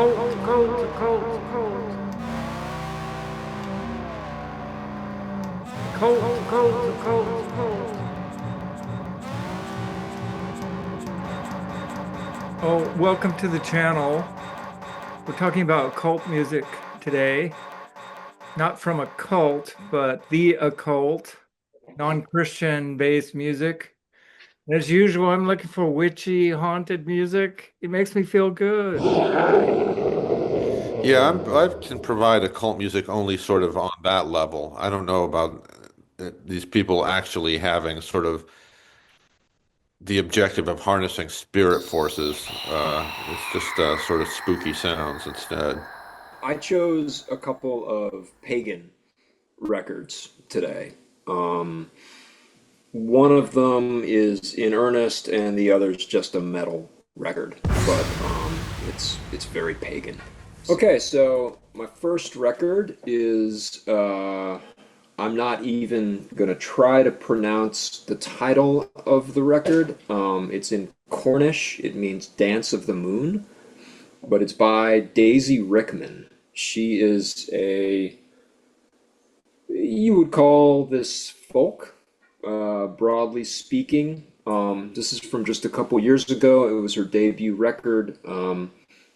Oh, welcome to the channel. We're talking about occult music today. Not from a cult, but the occult, non-Christian based music. As usual, I'm looking for witchy, haunted music. It makes me feel good. Yeah, I can provide occult music only sort of on that level. I don't know about these people actually having sort of the objective of harnessing spirit forces. It's just sort of spooky sounds instead. I chose a couple of pagan records today. Um, One of them is in earnest, and the other's just a metal record, but it's very pagan. Okay, so my first record is I'm not even gonna try to pronounce the title of the record. It's in Cornish. It means Dance of the Moon, but it's by Daisy Rickman. She is you would call this folk, broadly speaking. This is from just a couple years ago. It was her debut record.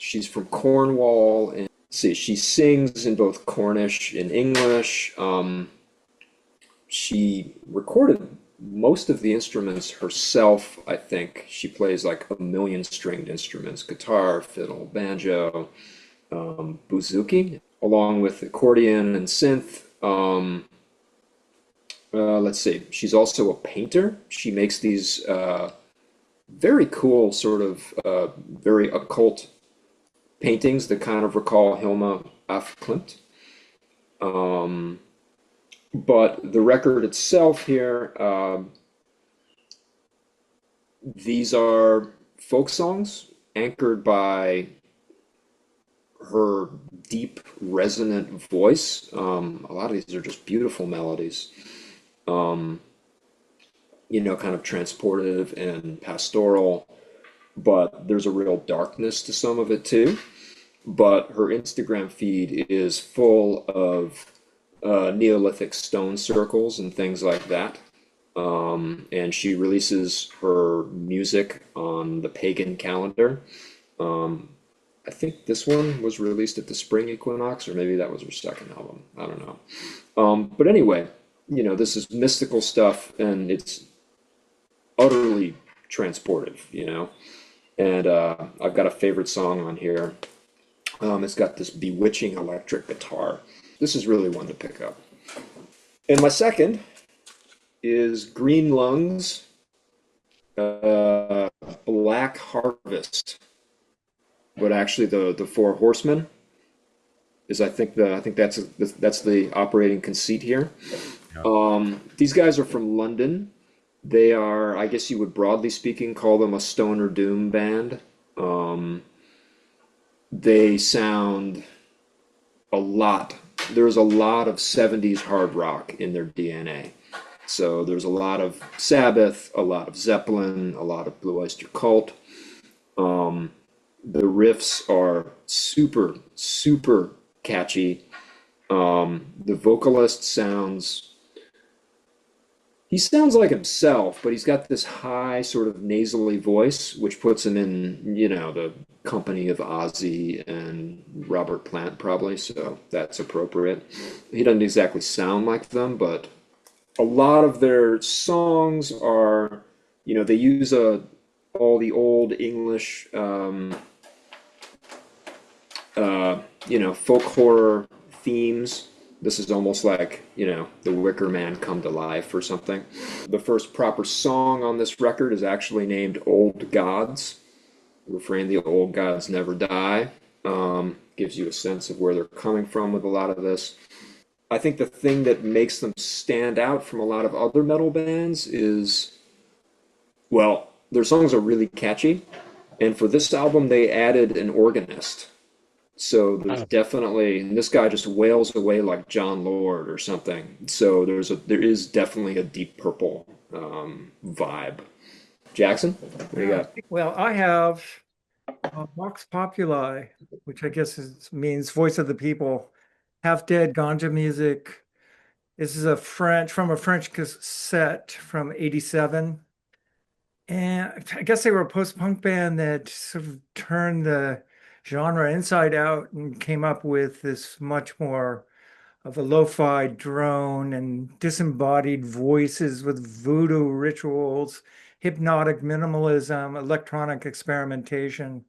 She's from Cornwall, and see, she sings in both Cornish and English. She recorded most of the instruments herself, I think. She plays like a million stringed instruments: guitar, fiddle, banjo, bouzouki, along with accordion and synth. Let's see. She's also a painter. She makes these very cool, sort of very occult paintings that kind of recall Hilma af Klint. But the record itself here, these are folk songs anchored by her deep, resonant voice. A lot of these are just beautiful melodies. Um, kind of transportive and pastoral, but there's a real darkness to some of it too. But her Instagram feed is full of Neolithic stone circles and things like that. And she releases her music on the pagan calendar. Um, I think this one was released at the spring equinox, or maybe that was her second album. I don't know. But anyway, this is mystical stuff, and it's utterly transportive. And I've got a favorite song on here. It's got this bewitching electric guitar. This is really one to pick up. And my second is Green Lungs, Black Harvest, but actually the Four Horsemen is I think that's the operating conceit here. Yeah. These guys are from London. They are, I guess you would broadly speaking call them a stoner doom band. They sound a lot. There's a lot of 70s hard rock in their DNA. So there's a lot of Sabbath, a lot of Zeppelin, a lot of Blue Oyster Cult. The riffs are super, super catchy. The vocalist he sounds like himself, but he's got this high sort of nasally voice, which puts him in, the company of Ozzy and Robert Plant probably, so that's appropriate. He doesn't exactly sound like them, but a lot of their songs are, they use all the old English, folk horror themes. This is almost like, the Wicker Man come to life or something. The first proper song on this record is actually named Old Gods. The refrain, the old gods never die, gives you a sense of where they're coming from with a lot of this. I think the thing that makes them stand out from a lot of other metal bands is, well, their songs are really catchy. And for this album, they added an organist. So there's definitely, and this guy just wails away like John Lord or something. So there is definitely a Deep Purple vibe. Jackson, what do you got? Well, I have Vox Populi, which I guess means voice of the people. Half Dead Ganja music. This is from a French cassette from '87. And I guess they were a post-punk band that sort of turned the genre inside out and came up with this much more of a lo-fi drone and disembodied voices with voodoo rituals, hypnotic minimalism, electronic experimentation.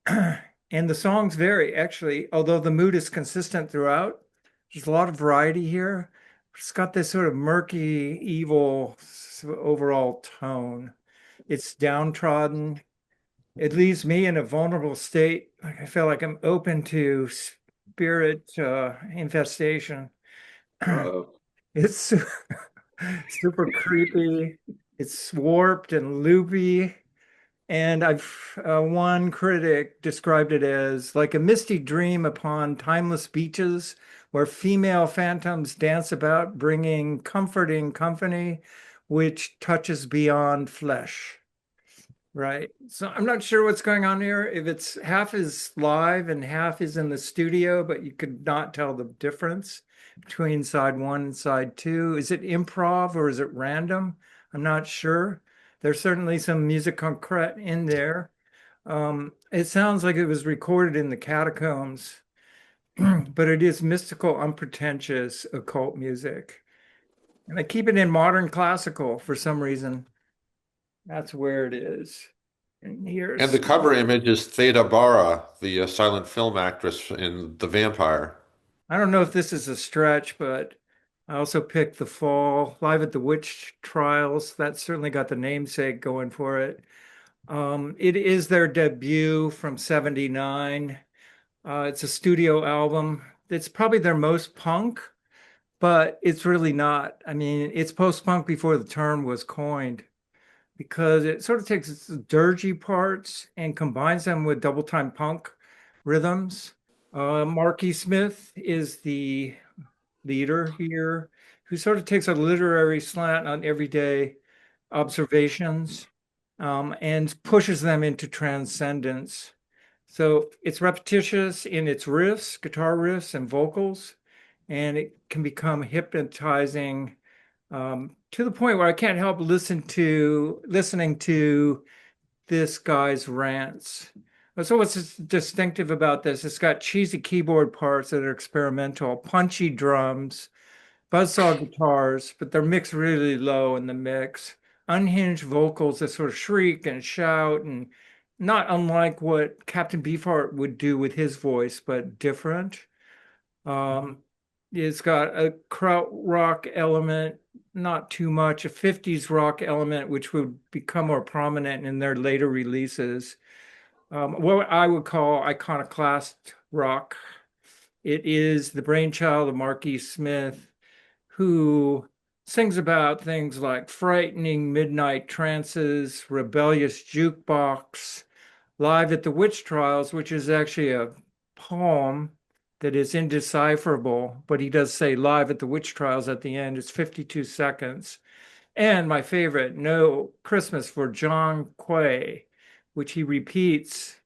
And the songs vary, actually, although the mood is consistent throughout. There's a lot of variety here. It's got this sort of murky, evil overall tone. It's downtrodden. It leaves me in a vulnerable state. Like I feel like I'm open to spirit infestation. Uh, It's super creepy. It's warped and loopy. And one critic described it as like a misty dream upon timeless beaches where female phantoms dance about, bringing comforting company, which touches beyond flesh. Right. So I'm not sure what's going on here. If it's half is live and half is in the studio, but you could not tell the difference between side one and side two. Is it improv or is it random? I'm not sure. There's certainly some music concrete in there. It sounds like it was recorded in the catacombs, but it is mystical, unpretentious occult music. And I keep it in modern classical for some reason. That's where it is. And And here's, the cover image is Theda Bara, the silent film actress in The Vampire. I don't know if this is a stretch, but I also picked The Fall, Live at the Witch Trials. That certainly got the namesake going for it. It is their debut from '79. It's a studio album. It's probably their most punk, but it's really not. I mean, it's post-punk before the term was coined, because it sort of takes its dirgy parts and combines them with double time punk rhythms. Marky Smith is the leader here, who sort of takes a literary slant on everyday observations and pushes them into transcendence. So it's repetitious in its riffs, guitar riffs, and vocals, and it can become hypnotizing to the point where I can't help listening to this guy's rants. So what's distinctive about this? It's got cheesy keyboard parts that are experimental, punchy drums, buzzsaw guitars, but they're mixed really low in the mix. Unhinged vocals that sort of shriek and shout, and not unlike what Captain Beefheart would do with his voice, but different. Um, it's got a kraut rock element, not too much, a '50s rock element, which would become more prominent in their later releases. What I would call iconoclast rock. It is the brainchild of Marky Smith, who sings about things like frightening midnight trances, rebellious jukebox, Live at the Witch Trials, which is actually a poem that is indecipherable, but he does say live at the witch trials at the end. It's 52 seconds. And my favorite, No Christmas for John Quay, which he repeats,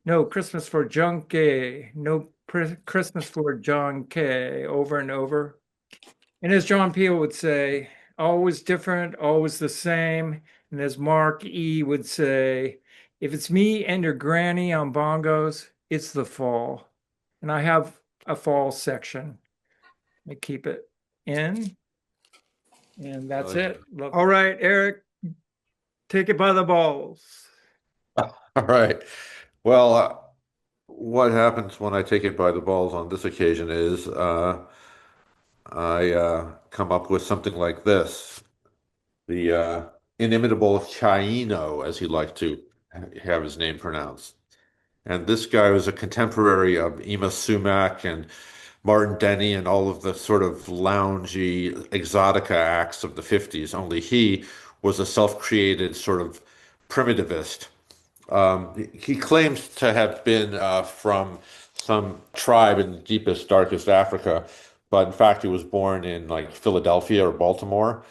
No Christmas for John Kay, No Christmas for John Kay, over and over. And as John Peel would say, always different, always the same. And as Mark E. would say, if it's me and your granny on bongos, it's the fall. And I have a fall section. I keep it in, and that's Really? it. All right, Eric, take it by the balls. All right. Well, what happens when I take it by the balls on this occasion is I come up with something like this. The inimitable Chaino, as he liked to have his name pronounced. And this guy was a contemporary of Ema Sumac and Martin Denny and all of the sort of loungy exotica acts of the 50s, only he was a self-created sort of primitivist. He claims to have been from some tribe in the deepest, darkest Africa, but in fact he was born in like Philadelphia or Baltimore.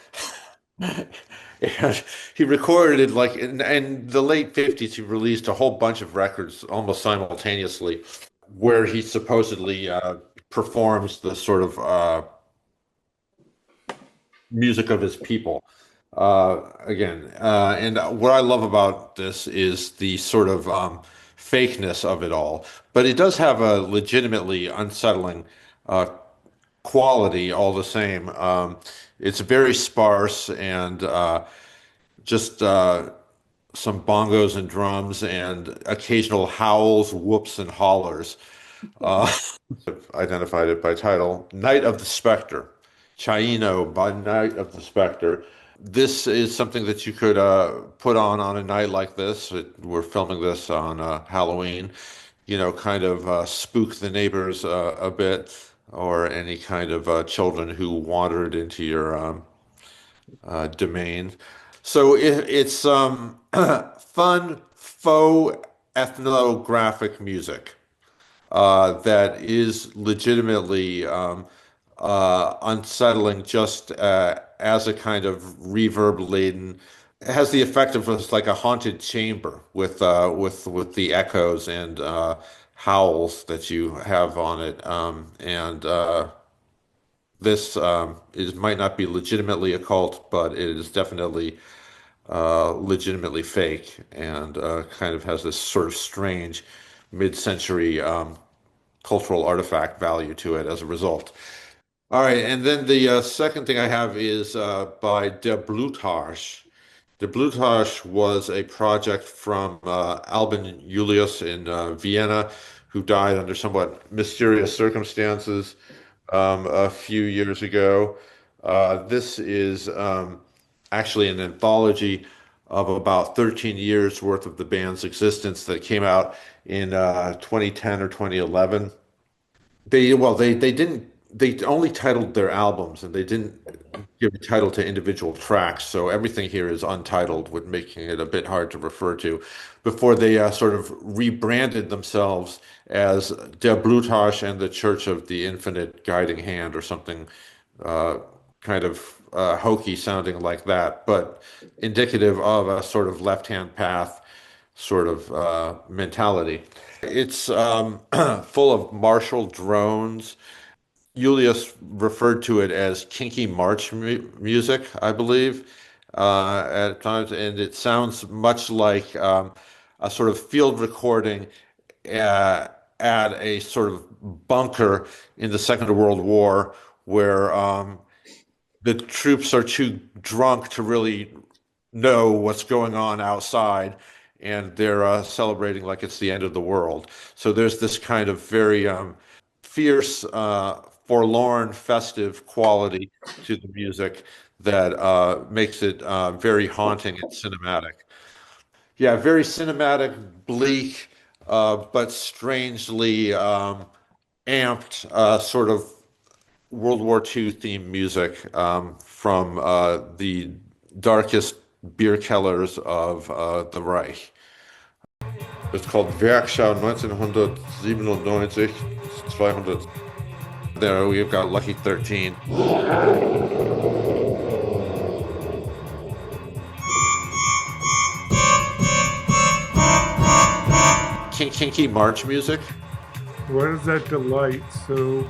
And he recorded it like in the late 50s. He released a whole bunch of records almost simultaneously where he supposedly performs the sort of music of his people. And what I love about this is the sort of fakeness of it all. But it does have a legitimately unsettling uh, quality all the same. It's very sparse and just some bongos and drums and occasional howls, whoops, and hollers. Uh, Identified it by title, Night of the Spectre, Chaino by Night of the Spectre. This is something that you could put on a night like this. We're filming this on Halloween, kind of spook the neighbors a bit, or any kind of children who wandered into your domain. So it's fun, faux ethnographic music that is legitimately unsettling just as a kind of reverb laden. It has the effect of just like a haunted chamber with the echoes and howls that you have on it. And this is might not be legitimately occult, but it is definitely legitimately fake and kind of has this sort of strange mid-century cultural artifact value to it as a result. All right, and then the second thing I have is by De Blutharsh. De Blutharsh was a project from Albin Julius in Vienna, who died under somewhat mysterious circumstances a few years ago. This is actually an anthology of about 13 years worth of the band's existence that came out in 2010 or 2011. They didn't they only titled their albums and they didn't give a title to individual tracks, so everything here is untitled, with making it a bit hard to refer to. Before they sort of rebranded themselves as Der Blutharsh and the Church of the Infinite Guiding Hand or something uh, kind of hokey sounding like that, but indicative of a sort of left-hand path sort of mentality. It's full of martial drones. Julius referred to it as kinky march music, I believe, at times, and it sounds much like a sort of field recording uh, at a sort of bunker in the Second World War, where the troops are too drunk to really know what's going on outside, and they're celebrating like it's the end of the world. So there's this kind of very fierce, forlorn, festive quality to the music that makes it very haunting and cinematic. Yeah, very cinematic, bleak, but strangely amped, sort of World War II themed music from the darkest beer kellers of the Reich. It's called Werkschau 1997, 200. There we've got Lucky 13. Kinky march music. What is that delight? So,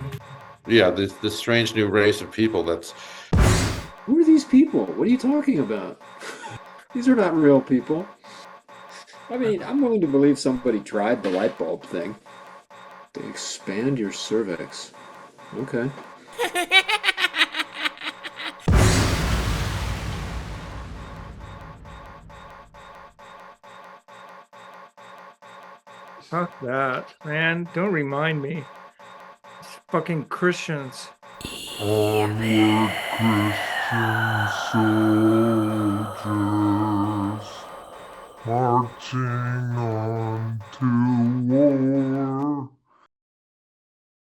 Yeah, this strange new race of people that's Who are these people? What are you talking about? These are not real people. I mean, I'm willing to believe somebody tried the light bulb thing. They expand your cervix. Okay. fuck that, man. Don't remind me. It's fucking Christians. Onward Christian soul.